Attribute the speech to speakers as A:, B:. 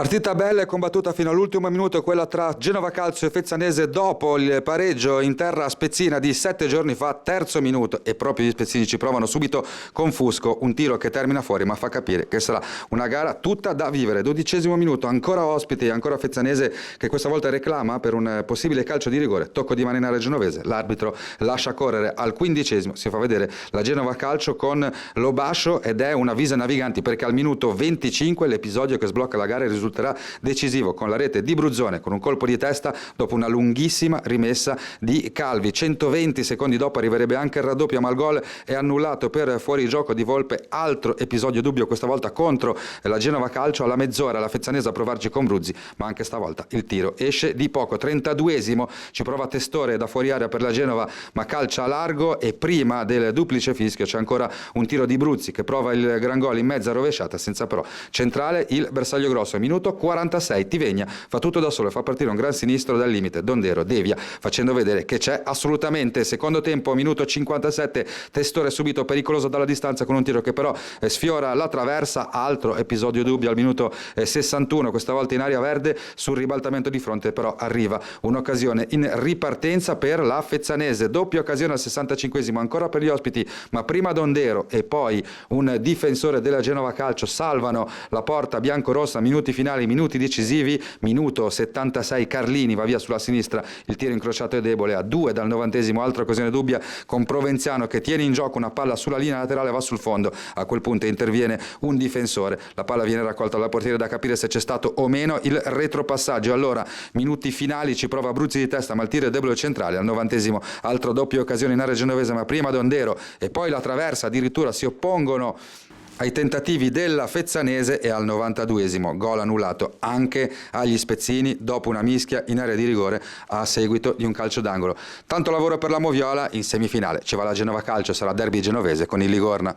A: Partita bella e combattuta fino all'ultimo minuto, quella tra Genova Calcio e Fezzanese dopo il pareggio in terra a Spezzina di 7 giorni fa, terzo minuto, e proprio gli spezzini ci provano subito con Fusco, un tiro che termina fuori ma fa capire che sarà una gara tutta da vivere. 12° minuto, ancora ospiti, ancora Fezzanese che questa volta reclama per un possibile calcio di rigore, tocco di mano in area genovese, l'arbitro lascia correre al 15°, si fa vedere la Genova Calcio con Lobascio ed è una visa naviganti perché al minuto 25 l'episodio che sblocca la gara risulterà decisivo con la rete di Bruzzone con un colpo di testa dopo una lunghissima rimessa di Calvi. 120 secondi dopo arriverebbe anche il raddoppio ma il gol è annullato per fuorigioco di Volpe. Altro episodio dubbio questa volta contro la Genova Calcio. Alla mezz'ora la Fezzanese a provarci con Bruzzi ma anche stavolta il tiro esce di poco. 32°, ci prova Testore da fuori area per la Genova ma calcia a largo e prima del duplice fischio c'è ancora un tiro di Bruzzi che prova il gran gol in mezza rovesciata senza però centrale il bersaglio grosso. Minuto 46, Tivegna fa tutto da solo e fa partire un gran sinistro dal limite. Dondero devia facendo vedere che c'è assolutamente. Secondo tempo, minuto 57, Testore subito pericoloso dalla distanza con un tiro che però sfiora la traversa. Altro episodio dubbio al minuto 61, questa volta in area verde sul ribaltamento di fronte però arriva un'occasione in ripartenza per la Fezzanese. Doppia occasione al 65° ancora per gli ospiti ma prima Dondero e poi un difensore della Genova Calcio salvano la porta biancorossa. Minuti finali, minuti decisivi. Minuto 76, Carlini va via sulla sinistra, il tiro incrociato è debole a 2 dal 90°. Altra occasione dubbia con Provenziano che tiene in gioco una palla sulla linea laterale, va sul fondo, a quel punto interviene un difensore, la palla viene raccolta dal portiere, da capire se c'è stato o meno il retropassaggio. Allora minuti finali, ci prova Bruzzi di testa ma il tiro è debole centrale. Al 90°, altro doppia occasione in area genovese ma prima Dondero e poi la traversa, addirittura si oppongono ai tentativi della Fezzanese e al 92°, gol annullato anche agli spezzini dopo una mischia in area di rigore a seguito di un calcio d'angolo. Tanto lavoro per la Moviola, in semifinale ci va la Genova Calcio, sarà derby genovese con il Ligorna.